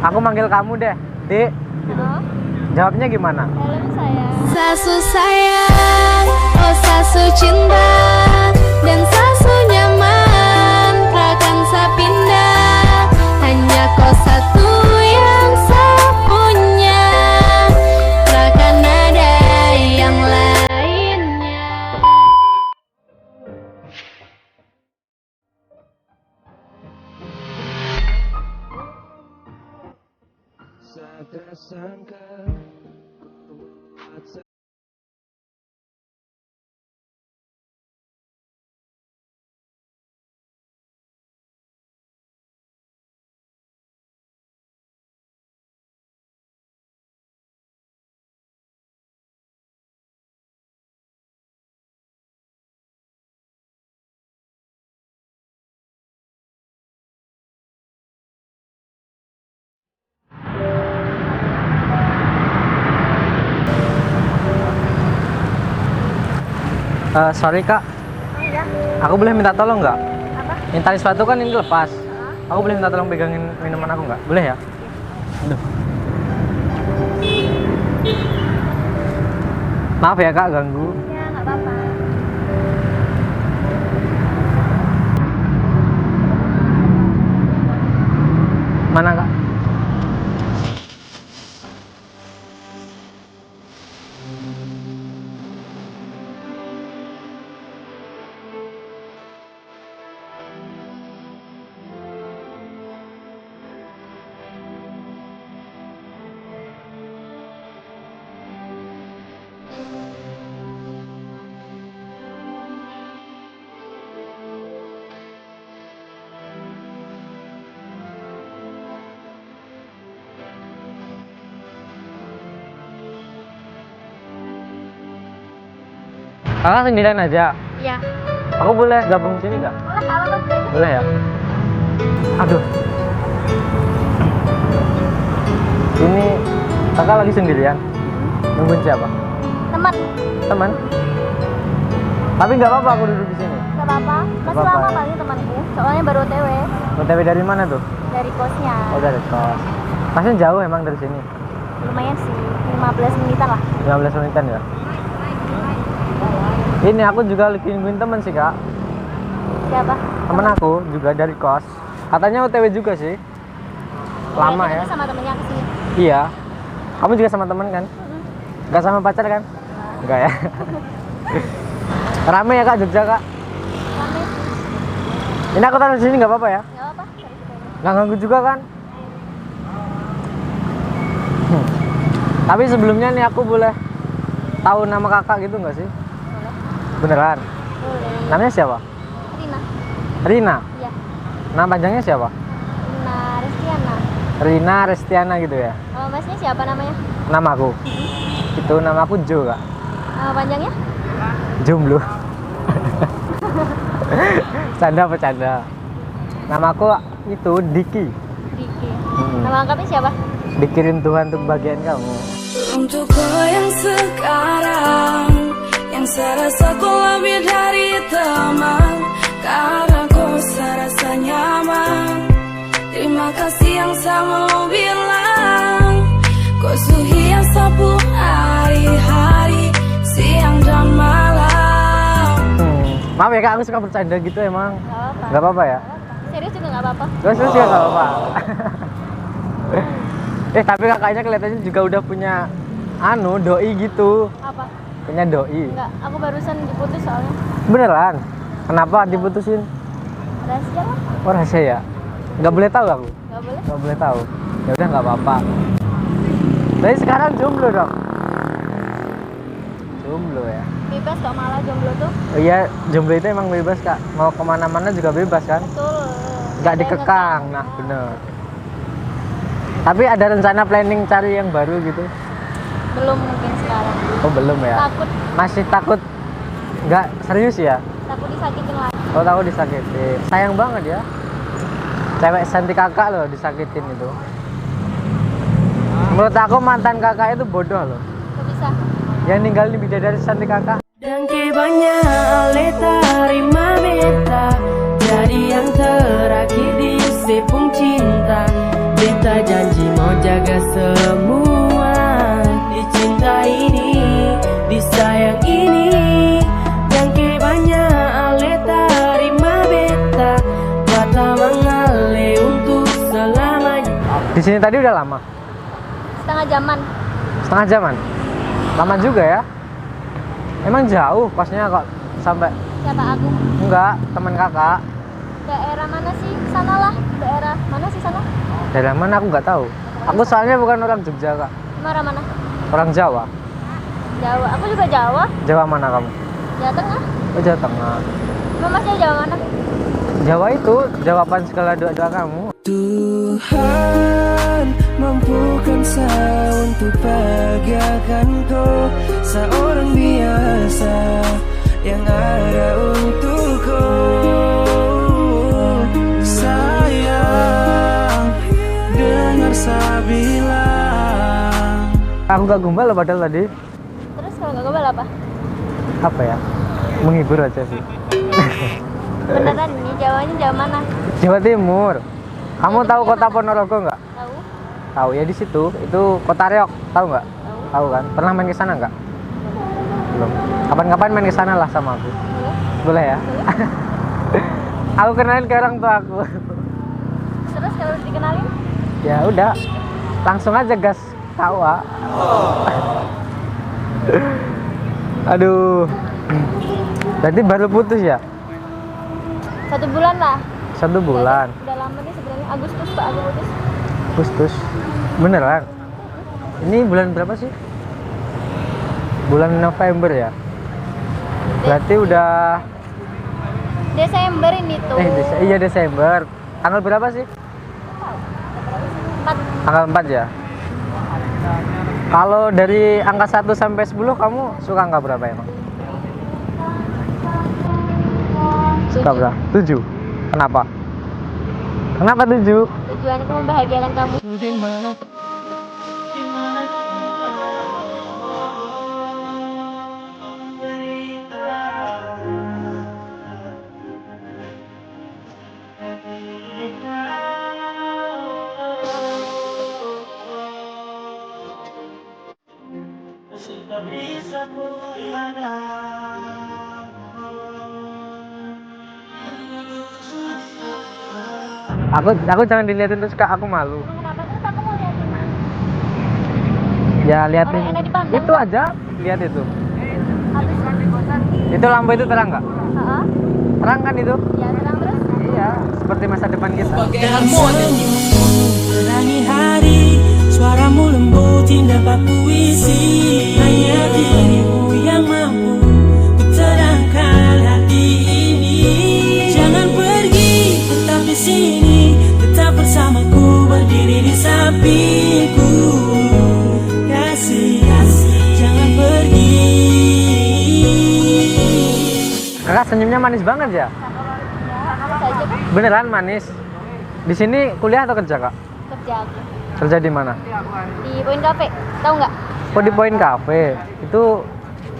Aku manggil kamu deh, Ti. Gitu. Jawabnya gimana? Halo sayang. Sasu sayang, oh sasu cinta, dan sasu nyaman, takkan saya pindah. Hanya kau satu yang saya punya, takkan ada yang lainnya. Tak sangka Sorry kak, Oh iya, aku boleh minta tolong nggak? apa? Ini tali sepatu kan ini lepas. Aku boleh minta tolong pegangin minuman aku nggak? Boleh ya? Aduh. Maaf ya kak, ganggu. Ya nggak apa-apa. Mana kak? Kakak sendirian aja. Iya. Aku boleh gabung sini nggak? Boleh, apa boleh. Boleh ya? Aduh. Ini kakak lagi sendirian? Nungguin siapa? Teman, Teman? Tapi nggak apa-apa aku duduk di sini. nggak apa-apa. Masih apa-apa lama ya. paling temanku. Soalnya baru OTW OTW dari mana tuh? dari kosnya. Oh dari kos. Masnya jauh emang dari sini? Lumayan sih, 15 menitan lah. 15 menitan ya? Ini aku juga lagi nungguin teman sih kak. Siapa? Temen aku juga dari kos. Katanya OTW juga sih. Lama Kayaknya ya? kita sama temennya kesini. Iya. Kamu juga sama temen kan? Gak sama pacar kan? Enggak ya? Rame ya kak Jogja kak? Rame. Ini aku taruh di sini nggak apa-apa ya? Nggak apa-apa. Cari sepeda. Nggak ganggu juga kan? Tapi sebelumnya nih aku boleh tahu nama kakak gitu nggak sih? Boleh. Beneran? Boleh. Namanya siapa? Rina. Rina? Iya. Nama panjangnya siapa? Rina Restiana. Rina Restiana gitu ya? Nama masnya siapa namanya? Nama aku? Itu nama aku Jo kak. Nama panjangnya? Jomblo. Canda. Nama aku itu Diki. Diki. Nama lengkapnya siapa? Dikirim Tuhan untuk bagian kamu. Untuk kau yang sekarang, yang serasa kau lebih dari teman, karena kau serasa nyaman. Terima kasih yang saya mau bilang, kau suhi yang sapu hari-hari, siang dan malam. Maaf ya kak, aku suka bercanda gitu emang. Nggak apa-apa. Nggak apa-apa ya? Serius juga nggak apa-apa. Terus ya nggak apa-apa. Tapi kakaknya kelihatannya juga udah punya doi gitu. Apa? Punya doi. Enggak, aku barusan diputus soalnya. Beneran? Kenapa diputusin? Rahasia lah. Oh rahasia ya? Nggak boleh tahu aku? Nggak boleh. Nggak boleh tahu. Ya udah nggak apa-apa. Tapi sekarang jomblo dong. Jomblo ya? Bebas kok malah jomblo tuh. Oh iya, jomblo itu emang bebas kak. Mau kemana-mana juga bebas kan? Betul. Nggak Ada yang dikekang. ngekang. Nah bener. Tapi ada rencana planning cari yang baru gitu? Belum mungkin sekarang. Oh belum ya? Takut, Masih takut? Nggak serius ya? takut disakitin lagi. Oh tahu disakitin. Sayang banget ya. Cewek cantik kakak loh disakitin itu. Menurut aku mantan kakak itu bodoh loh. Kok bisa? Yang ninggalin bidadari cantik kakak. Dan banyak leta rima beta, jadi yang terakhir di sepung cinta. Beta janji mau semua. Di cinta ini, di sayang ini, yang ke banyak ale tarima beta, kata mengale untuk selamanya. Di sini tadi udah lama? Setengah jaman. Setengah jaman? Lama juga ya? Emang jauh kosnya kok sampai? Siapa aku? Enggak, teman kakak. Daerah mana sih? Sana lah. Daerah mana sih sana? Daerah mana aku nggak tahu. Aku soalnya bukan orang Jogja kak, Marah mana? orang Jawa. Jawa. Aku juga Jawa. Jawa mana kamu? Jawa Tengah. Oh Jawa Tengah. Emang masnya Jawa mana? Jawa itu jawaban segala doa-doa kamu. Tuhan mampukan saya untuk bahagiakanku, seorang biasa yang ada untukku. Sayang, dengar saya bilang. Aku gak gombal loh padahal tadi. Terus kalau nggak gombal apa? Apa ya? Menghibur aja sih. Beneran ini Jawanya Jawa mana? Jawa Timur. Kamu tahu kota Ponorogo nggak? Tahu? Tahu ya, di situ. Itu Kota Reok. Tahu nggak? Tahu. Tahu kan? Pernah main ke sana nggak? Belum. Kapan-kapan main ke sana lah sama aku. Boleh? Boleh ya? Aku kenalin ke orang tua aku. Terus kalau dikenalin? Ya udah, langsung aja gas KUA. Aduh. Berarti baru putus ya? 1 bulan lah. 1 bulan. Udah lama nih sebenarnya. Agustus Pak aku putus. Putus. Beneran? Ini bulan berapa sih? Bulan November ya? Berarti udah Desember ini tuh. iya Desember. Tanggal berapa sih? 4. Tanggal 4 ya? Kalau dari angka 1 sampai 10 kamu suka angka berapa emang? Suka berapa? 7. Kenapa? Kenapa 7? Tujuanku membahagiakan kamu. Aku jangan dilihatin terus kak, aku malu. Kenapa tuh aku mau liatin? Ya liatin. Orang enak dipandang, Itu Kak. aja, lihat itu. Habis. Itu lampu itu terang nggak? Heeh. Terang kan itu? Ya terang terus. Iya, seperti masa depan kita. Terangi hari, suaramu lembut indah bak puisi. Hanya dirimu yang mampu kuterangkan hati ini. Jangan pergi, tetap di sini, tetap bersamaku, berdiri di sampingku. Kasih, jangan pergi. Kakak senyumnya manis banget ya? Apa saja kan? Beneran manis. Di sini kuliah atau kerja kak? Kerja aku Kerja di mana? di Point Cafe. Tahu nggak? Oh di Point Cafe. Itu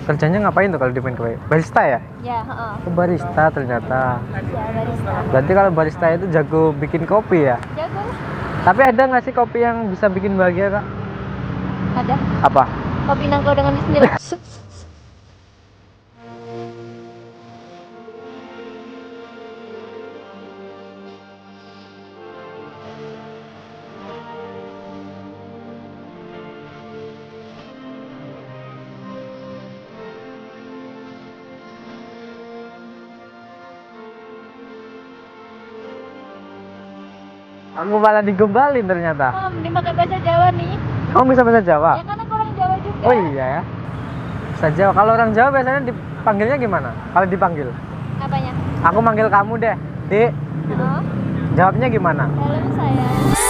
kerjanya ngapain tuh kalau di Point Cafe? Barista ya? Ya, heeh. Oh barista ternyata. Ya barista. Berarti kalau barista itu jago bikin kopi ya? Jago lah. Tapi ada nggak sih kopi yang bisa bikin bahagia kak? Ada. Apa? Kopi nangkau dengan bismillah. Aku malah digombalin ternyata. Mending pakai bahasa Jawa nih. Kamu bisa bahasa Jawa? Ya kan aku orang Jawa juga. Oh iya ya. Bisa Jawa. Kalau orang Jawa biasanya dipanggilnya gimana? Kalau dipanggil? Apanya? Aku manggil kamu deh, Dik. Heeh. Jawabnya gimana? Dalam saya.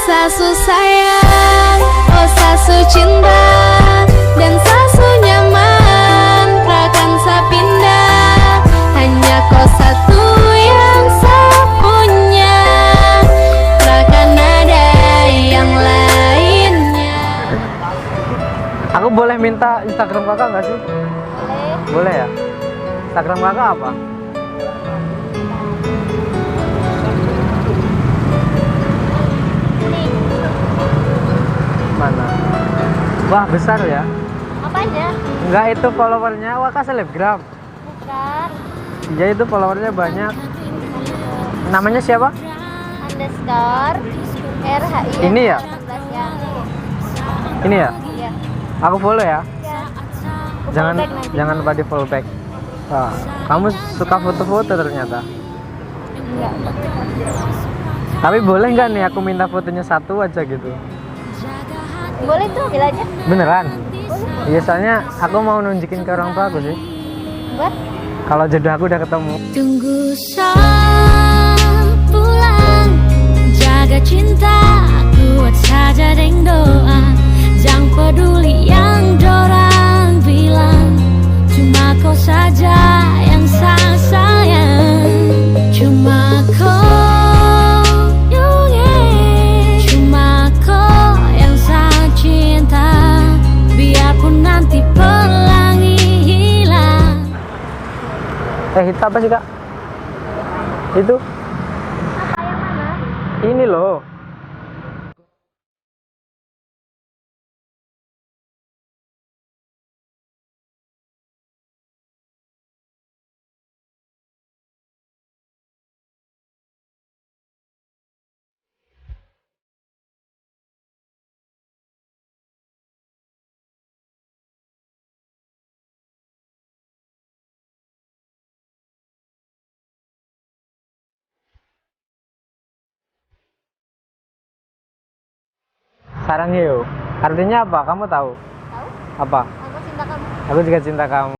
Sasu sayang, oh sasu cinta, dan sasu nyaman, takkan sapindah, hanya kau satu yang sepunya, takkan ada yang lainnya. Aku boleh minta Instagram kakak nggak sih? Boleh. Boleh ya? Instagram kakak apa? Nih. Mana? Wah, besar ya. Apanya? Enggak, itu followernya. Wah, kak selebgram. Bukan. Ya, itu followernya banyak. Namanya siapa? Underscore RHI. Ini ya? 18 ya. Ini ya? Iya. Aku follow ya. Ya. Aku Jangan follow back nanti. jangan lupa di follow back. Wah, kamu suka foto-foto ternyata. Enggak. Tapi boleh nggak nih aku minta fotonya satu aja gitu? Boleh tuh, ambil aja. Beneran? Iya, soalnya aku mau nunjukin ke orang tua aku sih. Buat Kalau jodoh aku udah ketemu. Tunggu pulang, jaga cinta, kuat saja deng doa. Jangan peduli yang dorang bilang, cuma kau saja yang sayang. Cuma kau, cuma kau yang saya cinta. Biarpun nanti pelangi hilang. Itu apa sih kak? Itu? apa yang mana? Ini loh. Saranghae. Artinya apa? Kamu tahu? Tahu? Apa? Aku cinta kamu. Aku juga cinta kamu.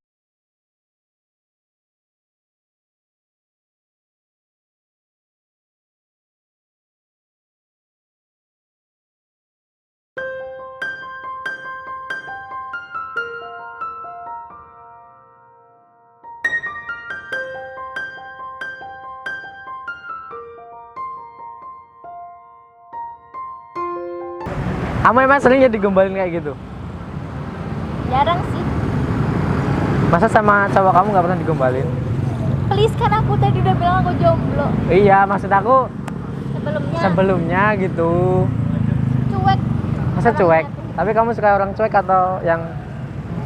Kamu emang sering ya digombalin kayak gitu? Jarang sih. Masa sama cowok kamu nggak pernah digombalin? Please, kan aku tadi udah bilang aku jomblo. Iya, maksud aku Sebelumnya. sebelumnya gitu. Cuek. Masa cuek? Tapi kamu suka orang cuek atau yang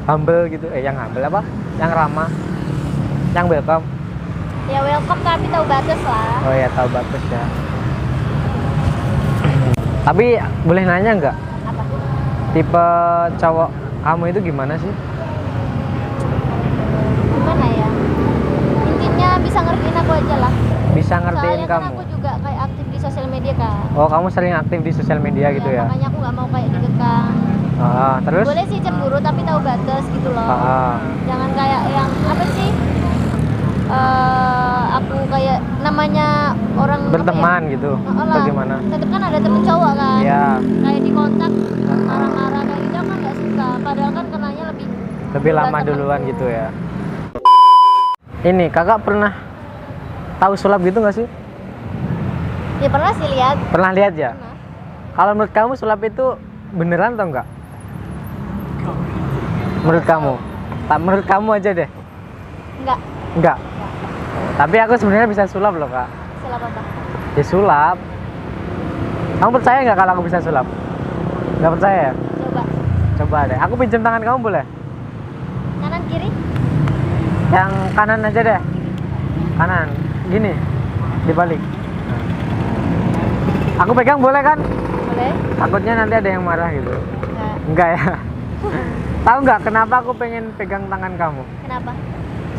humble gitu? Yang humble apa? Yang ramah? Yang welcome? Ya welcome, tapi tahu batas lah. Oh ya, tahu bagus ya. Tapi boleh nanya nggak? Apa? Tipe cowok kamu itu gimana sih? Gimana ya? Intinya bisa ngertiin aku aja lah. Bisa ngertiin Soalnya kan kamu? aku juga kayak aktif di sosial media kan. Oh, kamu sering aktif di sosial media gitu ya? Makanya aku nggak mau kayak dikekang. Ah, terus? Boleh sih cemburu tapi tahu batas gitu loh. Ah, Jangan kayak yang apa sih? Aku kayak namanya orang berteman gitu? Apa ya? Atau gimana? Tetep kan ada temen cowok kan. Iya. Kayak di kontak marah-marah kayak gitu, aku kan nggak suka. Padahal kan kenanya Lebih lama temen. duluan gitu ya? Ini kakak pernah tahu sulap gitu nggak sih? Ya pernah sih lihat. Pernah lihat ya? Pernah. Kalau menurut kamu sulap itu beneran atau enggak? Menurut kamu? Menurut kamu aja deh. Enggak. Enggak. Tapi aku sebenarnya bisa sulap loh kak. Sulap apa? Ya sulap. Kamu percaya nggak kalau aku bisa sulap? Nggak percaya ya? Coba. Coba deh. Aku pinjam tangan kamu boleh? Kanan kiri? Yang kanan aja deh. Kanan. Gini. Dibalik. Aku pegang boleh kan? Boleh? Takutnya nanti ada yang marah gitu. Enggak. Enggak ya? Tahu nggak kenapa aku pengen pegang tangan kamu? Kenapa?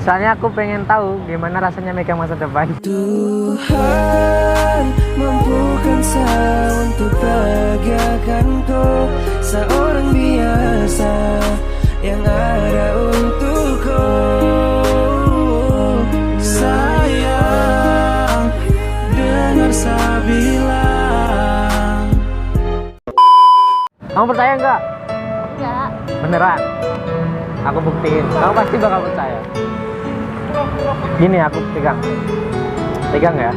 Soalnya aku pengen tahu gimana rasanya megang masa depan. Tuhan mampukan saya untuk bahagiakanku, seorang biasa yang ada untukku. Sayang, dengar saya bilang. Kamu percaya nggak? Enggak. Beneran? Aku buktiin. Kamu pasti bakal percaya. Gini aku pegang. Pegang ya.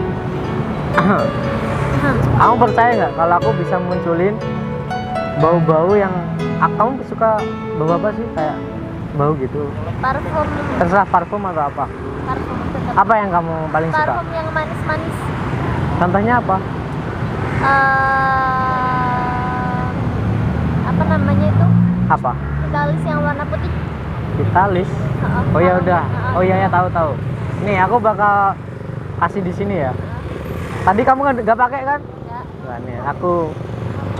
Kamu percaya nggak kalau aku bisa munculin bau-bau yang kamu suka bau apa sih? Kayak bau gitu. Parfum. Terserah parfum atau apa. Parfum tetap. Apa yang kamu paling suka? Parfum yang manis-manis. Contohnya apa? Apa Apa? Vitalis yang warna putih. Vitalis. Oh ya udah. Oh iya ya, tahu. Nih aku bakal kasih di sini ya. Tadi kamu nggak pakai kan? Ya. Nah, nih aku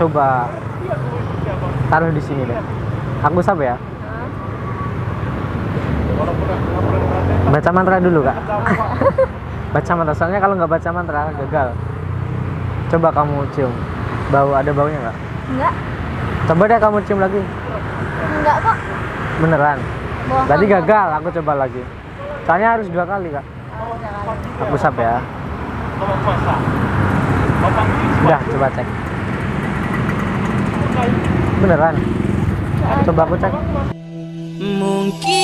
coba taruh di sini deh. Aku sab ya. Baca mantra dulu kak. Baca mantra, soalnya kalau nggak baca mantra gagal. Coba kamu cium. Ada baunya nggak? Enggak. Coba deh kamu cium lagi. Enggak kok. Beneran. Bohong. Berarti gagal. Aku coba lagi. Soalnya harus 2 kali kak. Aku sab ya. Udah, coba cek. Beneran. Coba aku cek. Mungkin